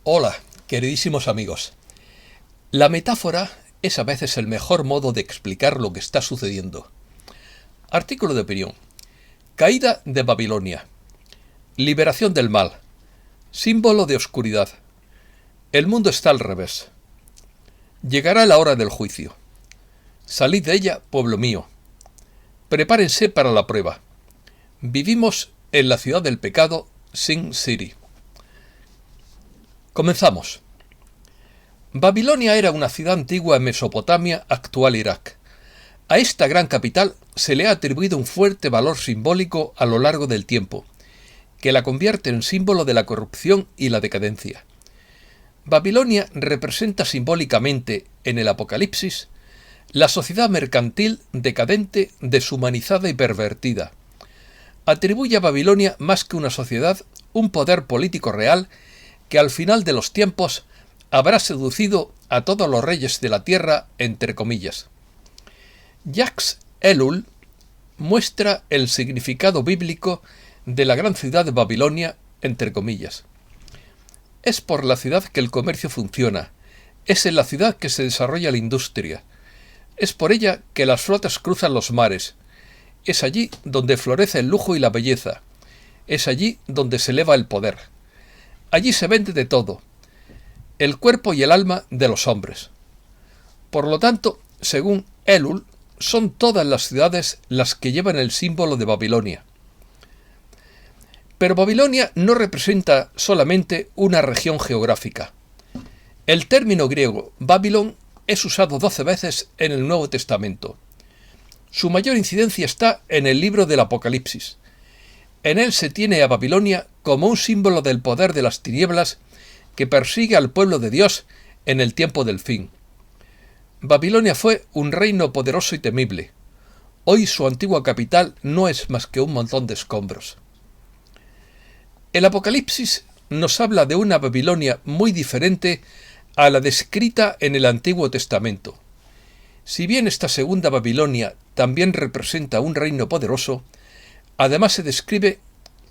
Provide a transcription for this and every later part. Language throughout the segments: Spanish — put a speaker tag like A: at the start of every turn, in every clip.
A: Hola, queridísimos amigos. La metáfora es a veces el mejor modo de explicar lo que está sucediendo. Artículo de opinión. Caída de Babilonia. Liberación del mal. Símbolo de oscuridad. El mundo está al revés. Llegará la hora del juicio. Salid de ella, pueblo mío. Prepárense para la prueba. Vivimos en la ciudad del pecado, Sin City. Comenzamos. Babilonia era una ciudad antigua en Mesopotamia, actual Irak. A esta gran capital se le ha atribuido un fuerte valor simbólico a lo largo del tiempo, que la convierte en símbolo de la corrupción y la decadencia. Babilonia representa simbólicamente, en el Apocalipsis, la sociedad mercantil decadente, deshumanizada y pervertida. Atribuye a Babilonia, más que una sociedad, un poder político real que al final de los tiempos habrá seducido a todos los reyes de la tierra, entre comillas. Jacques Ellul muestra el significado bíblico de la gran ciudad de Babilonia, entre comillas. Es por la ciudad que el comercio funciona, es en la ciudad que se desarrolla la industria, es por ella que las flotas cruzan los mares, es allí donde florece el lujo y la belleza, es allí donde se eleva el poder. Allí se vende de todo, el cuerpo y el alma de los hombres. Por lo tanto, según Ellul, son todas las ciudades las que llevan el símbolo de Babilonia. Pero Babilonia no representa solamente una región geográfica. El término griego Babilón es usado 12 veces en el Nuevo Testamento. Su mayor incidencia está en el libro del Apocalipsis. En él se tiene a Babilonia como un símbolo del poder de las tinieblas que persigue al pueblo de Dios en el tiempo del fin. Babilonia fue un reino poderoso y temible. Hoy su antigua capital no es más que un montón de escombros. El Apocalipsis nos habla de una Babilonia muy diferente a la descrita en el Antiguo Testamento. Si bien esta segunda Babilonia también representa un reino poderoso, además se describe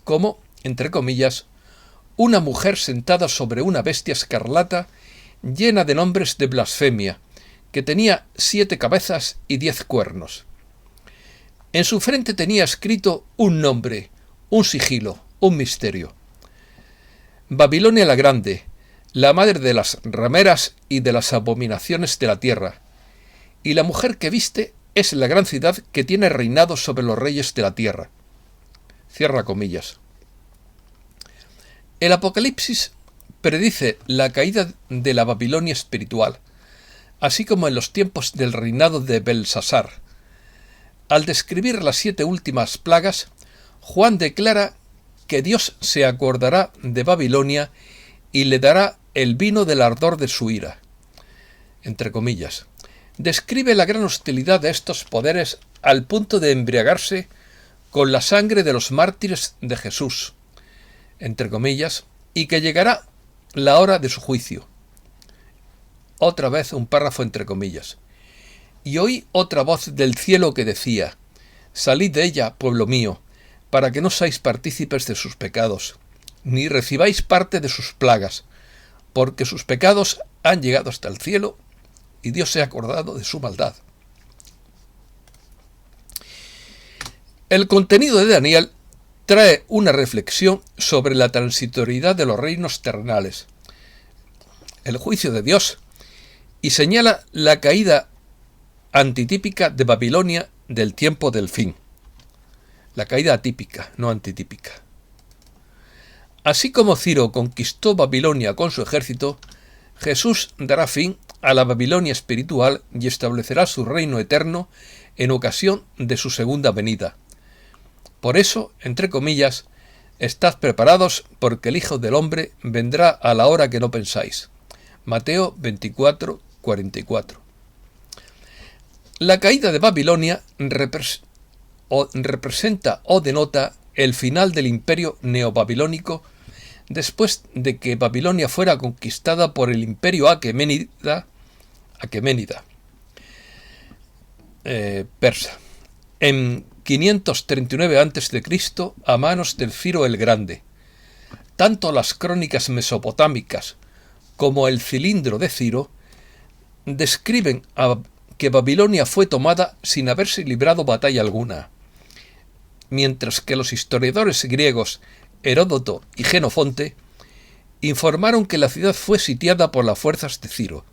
A: como, entre comillas, una mujer sentada sobre una bestia escarlata llena de nombres de blasfemia, que tenía 7 cabezas y 10 cuernos. En su frente tenía escrito un nombre, un sigilo, un misterio. Babilonia la Grande, la madre de las rameras y de las abominaciones de la tierra, y la mujer que viste es la gran ciudad que tiene reinado sobre los reyes de la tierra. Cierra comillas. El Apocalipsis predice la caída de la Babilonia espiritual, así como en los tiempos del reinado de Belsasar. Al describir las 7 últimas plagas, Juan declara que Dios se acordará de Babilonia y le dará el vino del ardor de su ira. Entre comillas. Describe la gran hostilidad de estos poderes al punto de embriagarse con la sangre de los mártires de Jesús, entre comillas, y que llegará la hora de su juicio. Otra vez un párrafo entre comillas. Y oí otra voz del cielo que decía: Salid de ella, pueblo mío, para que no seáis partícipes de sus pecados, ni recibáis parte de sus plagas, porque sus pecados han llegado hasta el cielo, y Dios se ha acordado de su maldad. El contenido de Daniel trae una reflexión sobre la transitoriedad de los reinos terrenales, el juicio de Dios, y señala la caída antitípica de Babilonia del tiempo del fin. La caída atípica, no antitípica. Así como Ciro conquistó Babilonia con su ejército, Jesús dará fin a la Babilonia espiritual y establecerá su reino eterno en ocasión de su segunda venida. Por eso, entre comillas, estad preparados porque el Hijo del Hombre vendrá a la hora que no pensáis. Mateo 24, 44. La caída de Babilonia representa o denota el final del imperio neobabilónico después de que Babilonia fuera conquistada por el imperio aqueménida persa en 539 a.C. a manos del Ciro el Grande. Tanto las crónicas mesopotámicas como el cilindro de Ciro, describen que Babilonia fue tomada sin haberse librado batalla alguna, mientras que los historiadores griegos Heródoto y Jenofonte informaron que la ciudad fue sitiada por las fuerzas de Ciro.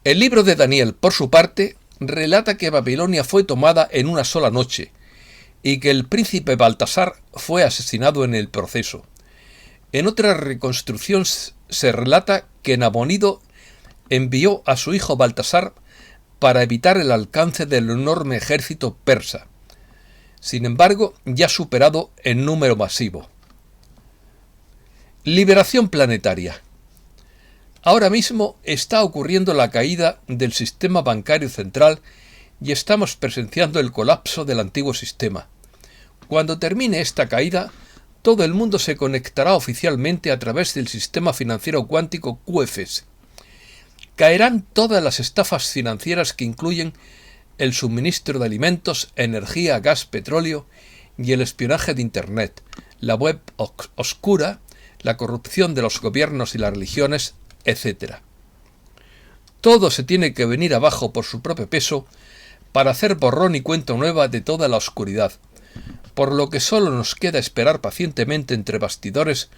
A: El libro de Daniel, por su parte, relata que Babilonia fue tomada en una sola noche y que el príncipe Baltasar fue asesinado en el proceso. En otra reconstrucción se relata que Nabonido envió a su hijo Baltasar para evitar el alcance del enorme ejército persa, sin embargo ya superado en número masivo. Liberación planetaria. Ahora mismo está ocurriendo la caída del sistema bancario central y estamos presenciando el colapso del antiguo sistema. Cuando termine esta caída, todo el mundo se conectará oficialmente a través del sistema financiero cuántico QFS. Caerán todas las estafas financieras que incluyen el suministro de alimentos, energía, gas, petróleo y el espionaje de Internet, la web oscura, la corrupción de los gobiernos y las religiones, etc. Todo se tiene que venir abajo por su propio peso para hacer borrón y cuenta nueva de toda la oscuridad, por lo que solo nos queda esperar pacientemente entre bastidores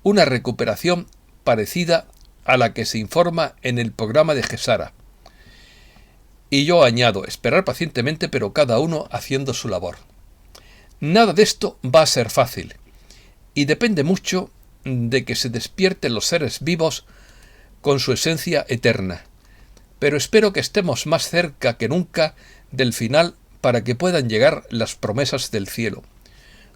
A: una recuperación parecida a la que se informa en el programa de Gesara. Y yo añado, esperar pacientemente, pero cada uno haciendo su labor. Nada de esto va a ser fácil, y depende mucho de que se despierten los seres vivos con su esencia eterna. Pero espero que estemos más cerca que nunca del final para que puedan llegar las promesas del cielo.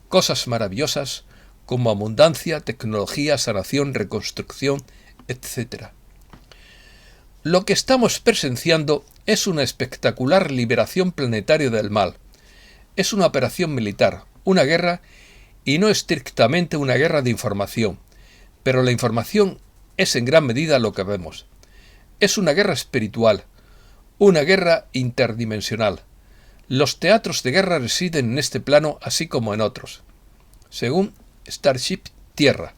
A: Cosas maravillosas como abundancia, tecnología, sanación, reconstrucción, etc. Lo que estamos presenciando es una espectacular liberación planetaria del mal. Es una operación militar, una guerra, y no estrictamente una guerra de información, pero la información es en gran medida lo que vemos. Es una guerra espiritual, una guerra interdimensional. Los teatros de guerra residen en este plano así como en otros. Según Starship Tierra.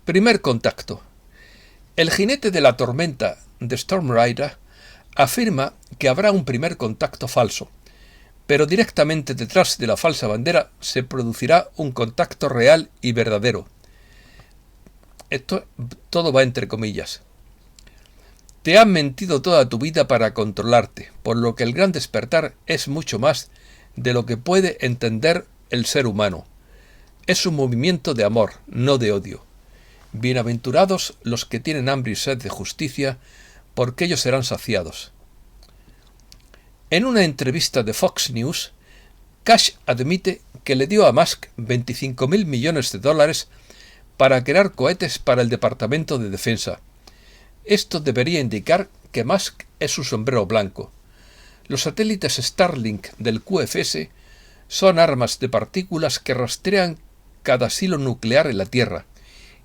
A: Primer contacto. El jinete de la tormenta de Storm Rider afirma que habrá un primer contacto falso, pero directamente detrás de la falsa bandera se producirá un contacto real y verdadero. Esto todo va entre comillas. Te han mentido toda tu vida para controlarte, por lo que el gran despertar es mucho más de lo que puede entender el ser humano. Es un movimiento de amor, no de odio. Bienaventurados los que tienen hambre y sed de justicia, porque ellos serán saciados. En una entrevista de Fox News, Kash admite que le dio a Musk 25.000 millones de dólares para crear cohetes para el Departamento de Defensa. Esto debería indicar que Musk es un sombrero blanco. Los satélites Starlink del QFS son armas de partículas que rastrean cada silo nuclear en la Tierra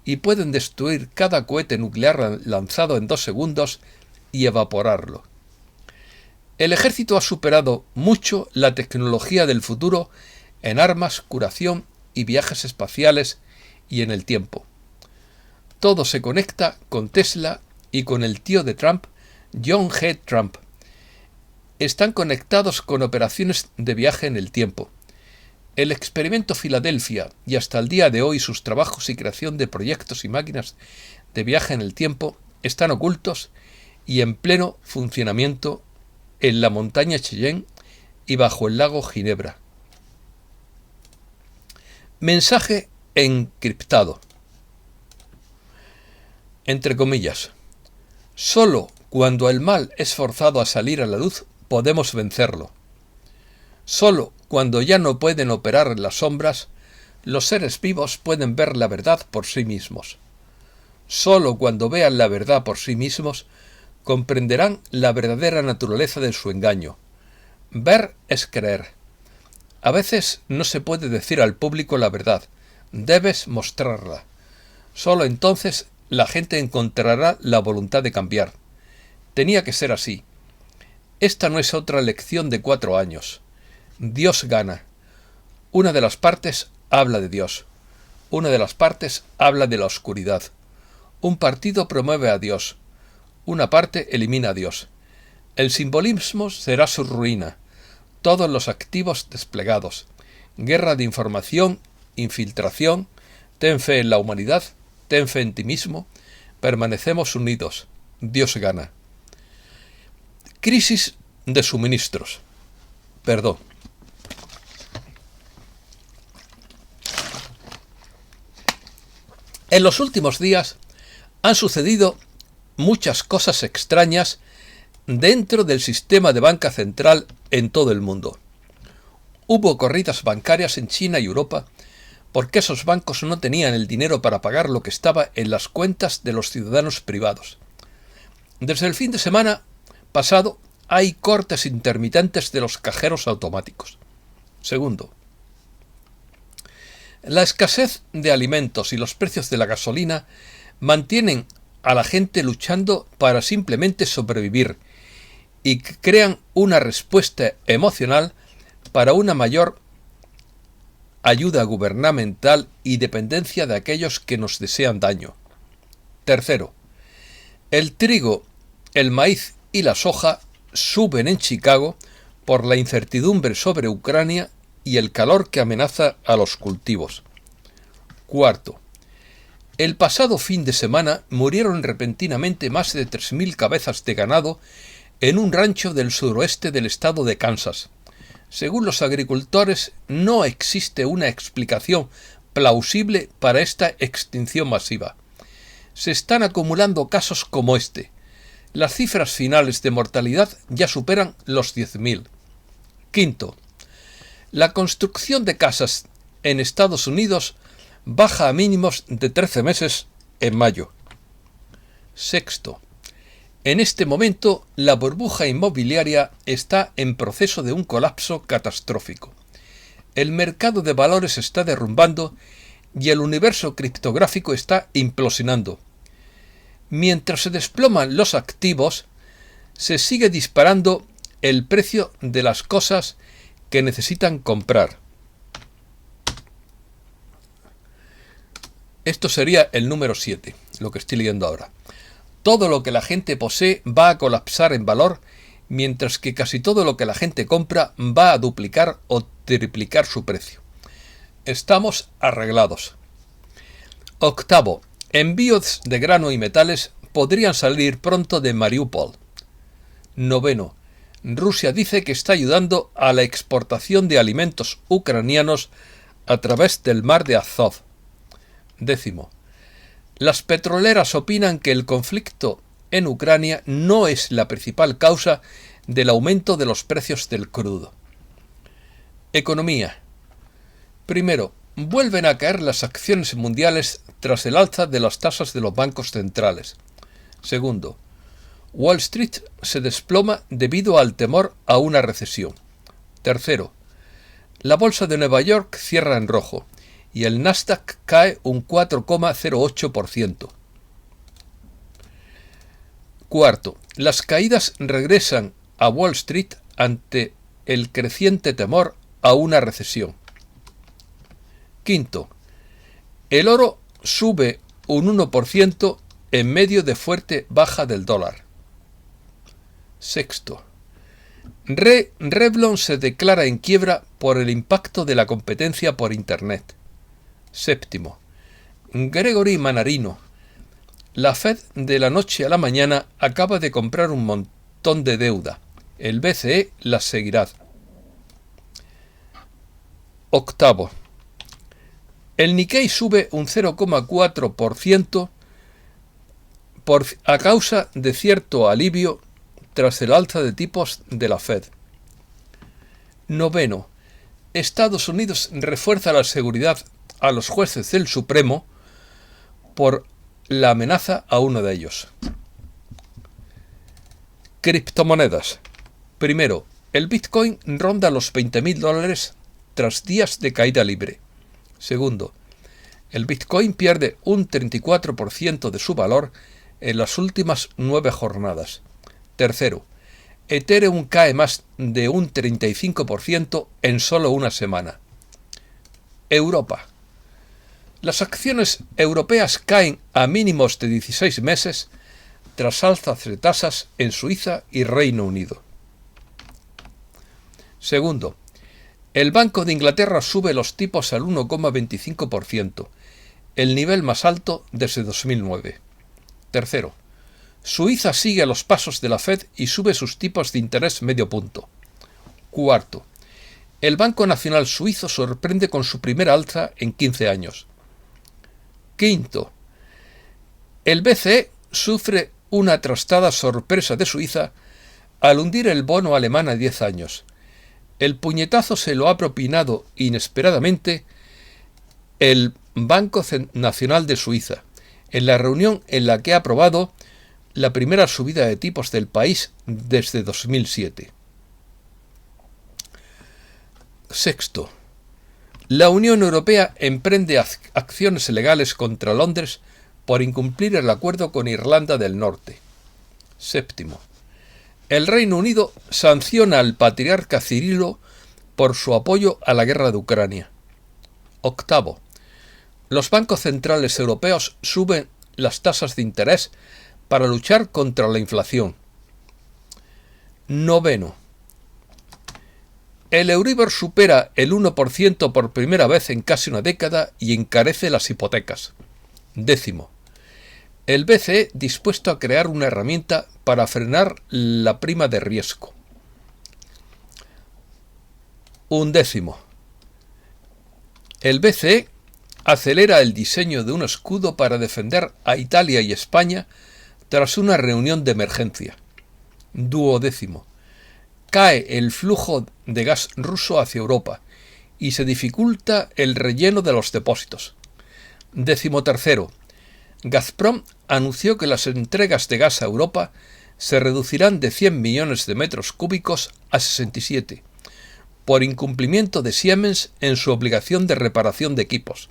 A: y pueden destruir cada cohete nuclear lanzado en 2 segundos y evaporarlo. El ejército ha superado mucho la tecnología del futuro en armas, curación y viajes espaciales y en el tiempo. Todo se conecta con Tesla y con el tío de Trump, John G. Trump. Están conectados con operaciones de viaje en el tiempo. El experimento Filadelfia y hasta el día de hoy sus trabajos y creación de proyectos y máquinas de viaje en el tiempo están ocultos y en pleno funcionamiento en la montaña Cheyenne y bajo el lago Ginebra. Mensaje encriptado. Entre comillas. Solo cuando el mal es forzado a salir a la luz podemos vencerlo. Solo cuando ya no pueden operar en las sombras, los seres vivos pueden ver la verdad por sí mismos. Solo cuando vean la verdad por sí mismos, comprenderán la verdadera naturaleza de su engaño. Ver es creer. A veces no se puede decir al público la verdad, debes mostrarla. Solo entonces la gente encontrará la voluntad de cambiar. Tenía que ser así. Esta no es otra lección de 4 años. Dios gana. Una de las partes habla de Dios. Una de las partes habla de la oscuridad. Un partido promueve a Dios. Una parte elimina a Dios. El simbolismo será su ruina. Todos los activos desplegados. Guerra de información, infiltración. Ten fe en la humanidad. Ten fe en ti mismo. Permanecemos unidos. Dios gana. Crisis de suministros. Perdón. En los últimos días han sucedido muchas cosas extrañas dentro del sistema de banca central en todo el mundo. Hubo corridas bancarias en China y Europa porque esos bancos no tenían el dinero para pagar lo que estaba en las cuentas de los ciudadanos privados. Desde el fin de semana pasado hay cortes intermitentes de los cajeros automáticos. Segundo, la escasez de alimentos y los precios de la gasolina mantienen a la gente luchando para simplemente sobrevivir y crean una respuesta emocional para una mayor ayuda gubernamental y dependencia de aquellos que nos desean daño. Tercero, el trigo, el maíz y la soja suben en Chicago por la incertidumbre sobre Ucrania y el calor que amenaza a los cultivos. Cuarto, el pasado fin de semana murieron repentinamente más de 3.000 cabezas de ganado en un rancho del suroeste del estado de Kansas. Según los agricultores, no existe una explicación plausible para esta extinción masiva. Se están acumulando casos como este. Las cifras finales de mortalidad ya superan los 10.000. Quinto, la construcción de casas en Estados Unidos baja a mínimos de 13 meses en mayo. Sexto, en este momento la burbuja inmobiliaria está en proceso de un colapso catastrófico. El mercado de valores está derrumbando y el universo criptográfico está implosionando. Mientras se desploman los activos, se sigue disparando el precio de las cosas que necesitan comprar. Esto sería el número 7, lo que estoy leyendo ahora. Todo lo que la gente posee va a colapsar en valor, mientras que casi todo lo que la gente compra va a duplicar o triplicar su precio. Estamos arreglados. Octavo, envíos de grano y metales podrían salir pronto de Mariupol. Noveno, Rusia dice que está ayudando a la exportación de alimentos ucranianos a través del mar de Azov. Décimo, las petroleras opinan que el conflicto en Ucrania no es la principal causa del aumento de los precios del crudo. Economía. Primero, vuelven a caer las acciones mundiales tras el alza de las tasas de los bancos centrales. Segundo, Wall Street se desploma debido al temor a una recesión. Tercero, la bolsa de Nueva York cierra en rojo y el Nasdaq cae un 4,08%. Cuarto, las caídas regresan a Wall Street ante el creciente temor a una recesión. Quinto, el oro sube un 1% en medio de fuerte baja del dólar. Sexto, Revlon se declara en quiebra por el impacto de la competencia por Internet. Séptimo, Gregory Mannarino. La Fed de la noche a la mañana acaba de comprar un montón de deuda. El BCE la seguirá. Octavo, el Nikkei sube un 0,4% a causa de cierto alivio tras el alza de tipos de la Fed. Noveno, Estados Unidos refuerza la seguridad a los jueces del Supremo por la amenaza a uno de ellos. Criptomonedas. Primero, el Bitcoin ronda los $20.000 tras días de caída libre. Segundo, el Bitcoin pierde un 34% de su valor en las últimas 9 jornadas. Tercero, Ethereum cae más de un 35% en solo una semana. Europa. Las acciones europeas caen a mínimos de 16 meses tras alzas de tasas en Suiza y Reino Unido. Segundo, el Banco de Inglaterra sube los tipos al 1,25%, el nivel más alto desde 2009. Tercero, Suiza sigue los pasos de la Fed y sube sus tipos de interés medio punto. Cuarto, el Banco Nacional Suizo sorprende con su primera alza en 15 años. Quinto, el BCE sufre una trastada sorpresa de Suiza al hundir el bono alemán a 10 años. El puñetazo se lo ha propinado inesperadamente el Banco Nacional de Suiza, en la reunión en la que ha aprobado la primera subida de tipos del país desde 2007. Sexto, la Unión Europea emprende acciones legales contra Londres por incumplir el acuerdo con Irlanda del Norte. Séptimo, el Reino Unido sanciona al patriarca Cirilo por su apoyo a la guerra de Ucrania. Octavo, los bancos centrales europeos suben las tasas de interés para luchar contra la inflación. Noveno, el Euribor supera el 1% por primera vez en casi una década y encarece las hipotecas. Décimo, el BCE dispuesto a crear una herramienta para frenar la prima de riesgo. Undécimo, el BCE acelera el diseño de un escudo para defender a Italia y España tras una reunión de emergencia. Duodécimo, cae el flujo de gas ruso hacia Europa y se dificulta el relleno de los depósitos. Decimotercero, Gazprom anunció que las entregas de gas a Europa se reducirán de 100 millones de metros cúbicos a 67, por incumplimiento de Siemens en su obligación de reparación de equipos.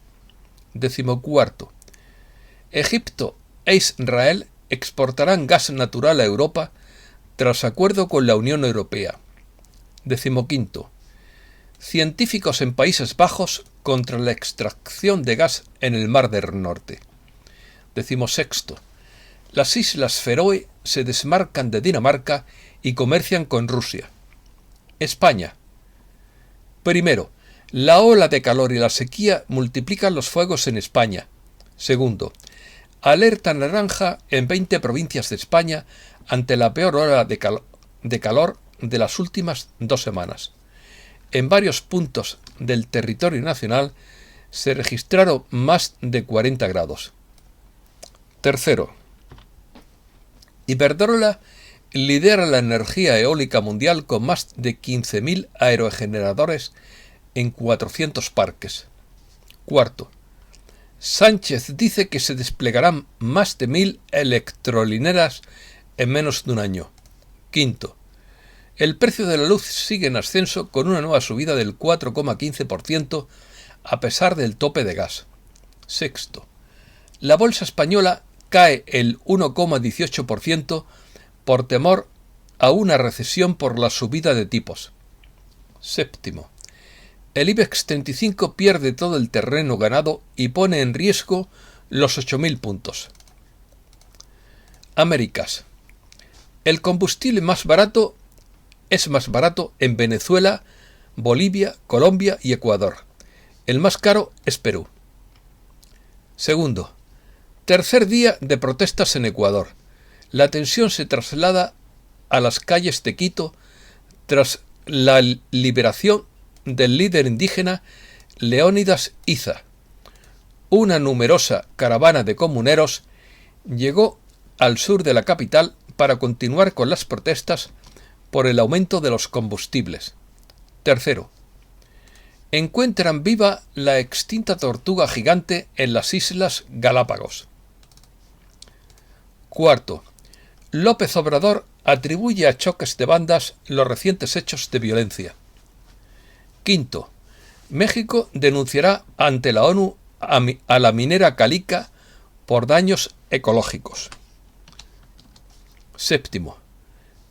A: Decimocuarto, Egipto e Israel exportarán gas natural a Europa tras acuerdo con la Unión Europea. Decimoquinto, científicos en Países Bajos contra la extracción de gas en el Mar del Norte. Decimosexto, las Islas Feroe se desmarcan de Dinamarca y comercian con Rusia. España. Primero, la ola de calor y la sequía multiplican los fuegos en España. Segundo, alerta naranja en 20 provincias de España ante la peor ola de calor de las últimas 2 semanas. En varios puntos del territorio nacional se registraron más de 40 grados. Tercero, Iberdrola lidera la energía eólica mundial con más de 15.000 aerogeneradores en 400 parques. Cuarto, Sánchez dice que se desplegarán más de 1.000 electrolineras en menos de un año. Quinto, el precio de la luz sigue en ascenso con una nueva subida del 4,15% a pesar del tope de gas. Sexto, la bolsa española cae el 1,18% por temor a una recesión por la subida de tipos. Séptimo, el IBEX 35 pierde todo el terreno ganado y pone en riesgo los 8.000 puntos. Américas. El combustible es más barato en Venezuela, Bolivia, Colombia y Ecuador. El más caro es Perú. Segundo, tercer día de protestas en Ecuador. La tensión se traslada a las calles de Quito tras la liberación del líder indígena Leónidas Iza. Una numerosa caravana de comuneros llegó al sur de la capital para continuar con las protestas por el aumento de los combustibles. Tercero, encuentran viva la extinta tortuga gigante en las Islas Galápagos. Cuarto, López Obrador atribuye a choques de bandas los recientes hechos de violencia. Quinto, México denunciará ante la ONU a la minera Calica por daños ecológicos. Séptimo,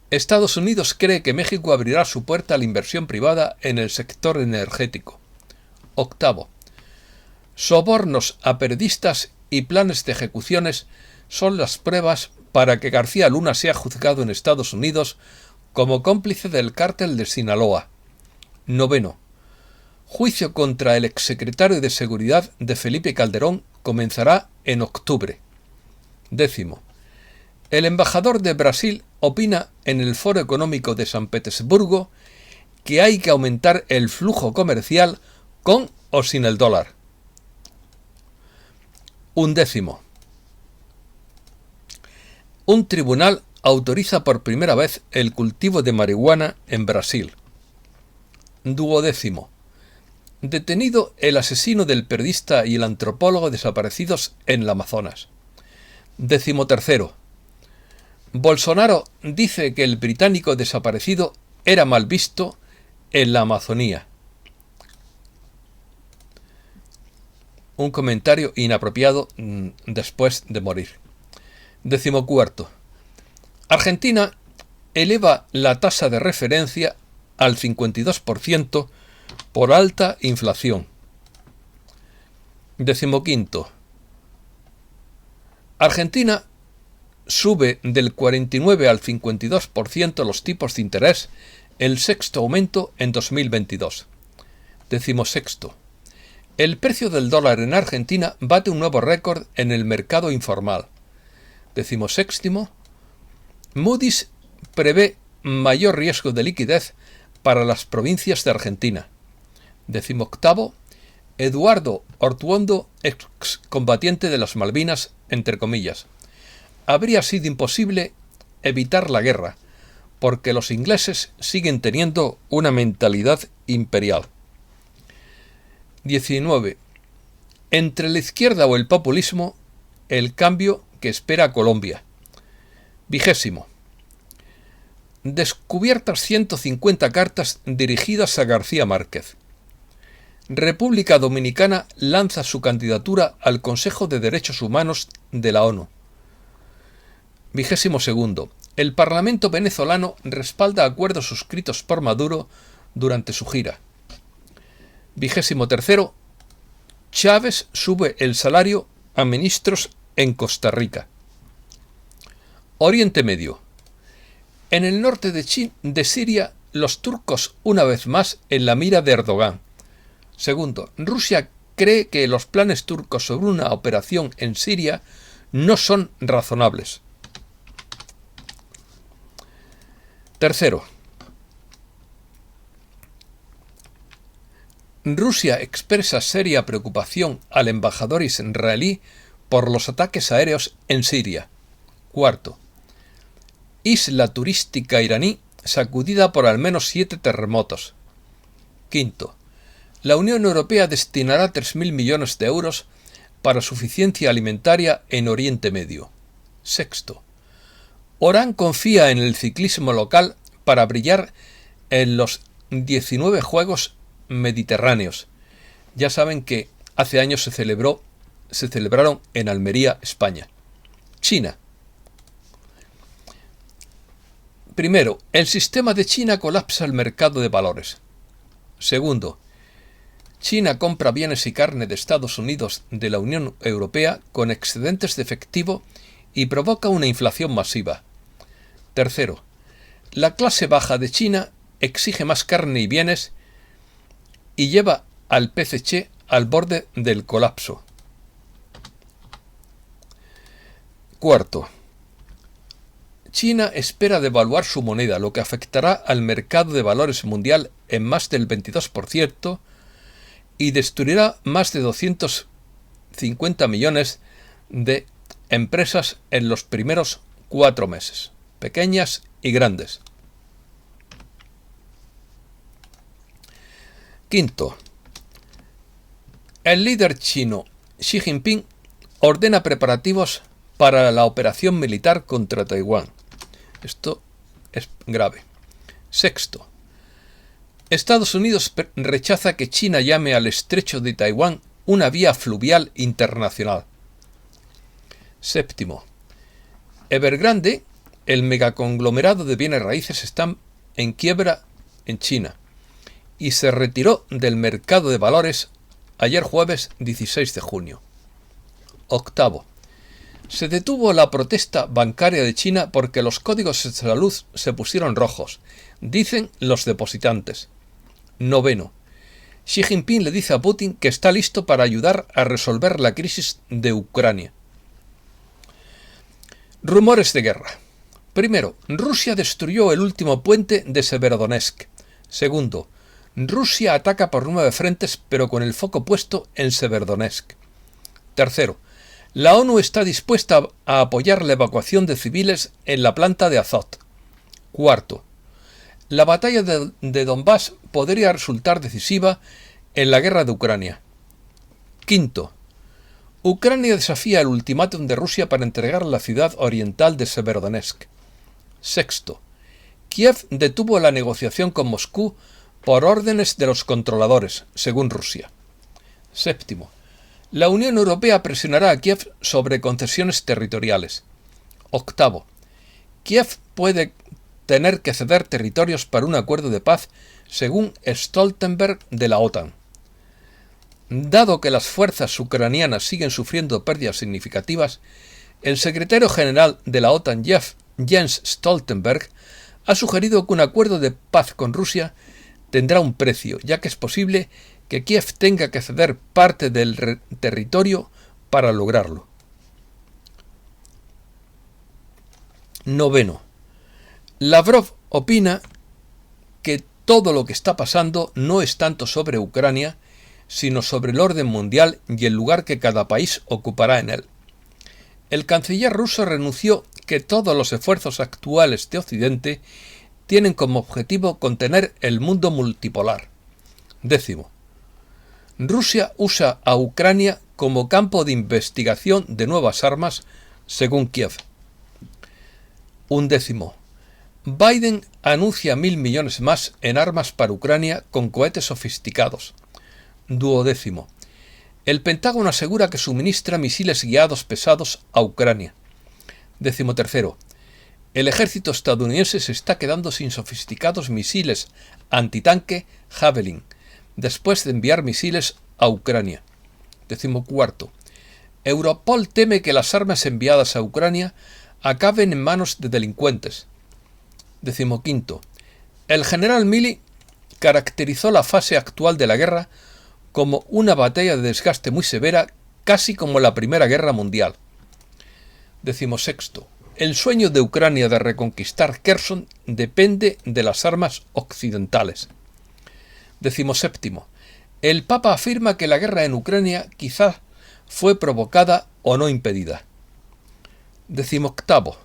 A: Estados Unidos cree que México abrirá su puerta a la inversión privada en el sector energético. Octavo, Sobornos a periodistas y planes de ejecuciones son las pruebas para que García Luna sea juzgado en Estados Unidos como cómplice del cártel de Sinaloa. 9. Juicio contra el exsecretario de Seguridad de Felipe Calderón comenzará en octubre. 10. El embajador de Brasil opina en el Foro Económico de San Petersburgo que hay que aumentar el flujo comercial con o sin el dólar. 11. Un tribunal autoriza por primera vez el cultivo de marihuana en Brasil. 12. Detenido el asesino del periodista y el antropólogo desaparecidos en el Amazonas. 13. Bolsonaro dice que el británico desaparecido era mal visto en la Amazonía. Un comentario inapropiado después de morir. 14. Argentina eleva la tasa de referencia al 52% por alta inflación. 15. Argentina sube del 49 al 52% los tipos de interés, el sexto aumento en 2022. 16. El precio del dólar en Argentina bate un nuevo récord en el mercado informal. 16. Moody's prevé mayor riesgo de liquidez para las provincias de Argentina. 18. Eduardo Ortuondo, excombatiente de las Malvinas, entre comillas. Habría sido imposible evitar la guerra, porque los ingleses siguen teniendo una mentalidad imperial. 19. Entre la izquierda o el populismo, el cambio que espera Colombia. 20. Descubiertas 150 cartas dirigidas a García Márquez. República Dominicana lanza su candidatura al Consejo de Derechos Humanos de la ONU. 22. El Parlamento venezolano respalda acuerdos suscritos por Maduro durante su gira. 23. Chávez sube el salario a ministros en Costa Rica. Oriente Medio. En el norte de Siria, los turcos una vez más en la mira de Erdogan. 2. Rusia cree que los planes turcos sobre una operación en Siria no son razonables. 3. Rusia expresa seria preocupación al embajador israelí por los ataques aéreos en Siria. 4. Isla turística iraní sacudida por al menos 7 terremotos. 5. La Unión Europea destinará 3.000 millones de euros para suficiencia alimentaria en Oriente Medio. 6. Orán confía en el ciclismo local para brillar en los 19 Juegos Mediterráneos. Ya saben que hace años se celebraron en Almería, España. China. Primero, el sistema de China colapsa el mercado de valores. 2. China compra bienes y carne de Estados Unidos de la Unión Europea con excedentes de efectivo y provoca una inflación masiva. 3. La clase baja de China exige más carne y bienes y lleva al PCC al borde del colapso. 4. China espera devaluar su moneda, lo que afectará al mercado de valores mundial en más del 22% y destruirá más de 250 millones de empresas en los primeros 4 meses, pequeñas y grandes. 5. El líder chino Xi Jinping ordena preparativos para la operación militar contra Taiwán. Esto es grave. 6. Estados Unidos rechaza que China llame al estrecho de Taiwán una vía fluvial internacional. 7. Evergrande, el megaconglomerado de bienes raíces, está en quiebra en China y se retiró del mercado de valores ayer jueves 16 de junio. Octavo. Se detuvo la protesta bancaria de China porque los códigos de salud se pusieron rojos, dicen los depositantes. Noveno. Xi Jinping le dice a Putin que está listo para ayudar a resolver la crisis de Ucrania. Rumores de guerra. Primero, Rusia destruyó el último puente de Severodonetsk. Segundo, Rusia ataca por 9 frentes pero con el foco puesto en Severodonetsk. Tercero, la ONU está dispuesta a apoyar la evacuación de civiles en la planta de Azot. Cuarto, la batalla de Donbass podría resultar decisiva en la guerra de Ucrania. Quinto, Ucrania desafía el ultimátum de Rusia para entregar la ciudad oriental de Severodonetsk. Sexto, Kiev detuvo la negociación con Moscú por órdenes de los controladores, según Rusia. Séptimo, la Unión Europea presionará a Kiev sobre concesiones territoriales. Octavo, Kiev puede tener que ceder territorios para un acuerdo de paz, según Stoltenberg de la OTAN. Dado que las fuerzas ucranianas siguen sufriendo pérdidas significativas, el secretario general de la OTAN, Jens Stoltenberg, ha sugerido que un acuerdo de paz con Rusia tendrá un precio, ya que es posible que Kiev tenga que ceder parte del territorio para lograrlo. Noveno. Lavrov opina que todo lo que está pasando no es tanto sobre Ucrania, sino sobre el orden mundial y el lugar que cada país ocupará en él. El canciller ruso renunció que todos los esfuerzos actuales de Occidente tienen como objetivo contener el mundo multipolar. Décimo. Rusia usa a Ucrania como campo de investigación de nuevas armas, según Kiev. Undécimo. Biden anuncia 1.000 millones más en armas para Ucrania con cohetes sofisticados. Duodécimo. El Pentágono asegura que suministra misiles guiados pesados a Ucrania. Decimotercero. El ejército estadounidense se está quedando sin sofisticados misiles antitanque Javelin, después de enviar misiles a Ucrania. Decimocuarto. Europol teme que las armas enviadas a Ucrania acaben en manos de delincuentes. Decimoquinto. El general Milley caracterizó la fase actual de la guerra como una batalla de desgaste muy severa, casi como la Primera Guerra Mundial. Decimosexto. El sueño de Ucrania de reconquistar Kherson depende de las armas occidentales. Decimoséptimo. El Papa afirma que la guerra en Ucrania quizá fue provocada o no impedida. Decimoctavo.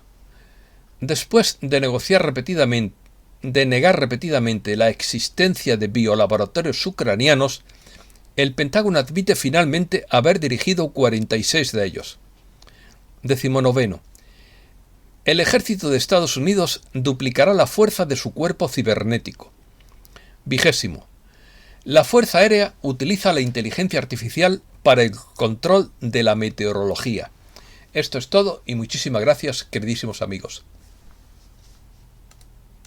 A: Después de negar repetidamente la existencia de biolaboratorios ucranianos, el Pentágono admite finalmente haber dirigido 46 de ellos. Decimonoveno. El ejército de Estados Unidos duplicará la fuerza de su cuerpo cibernético. Vigésimo. La Fuerza Aérea utiliza la inteligencia artificial para el control de la meteorología. Esto es todo y muchísimas gracias, queridísimos amigos.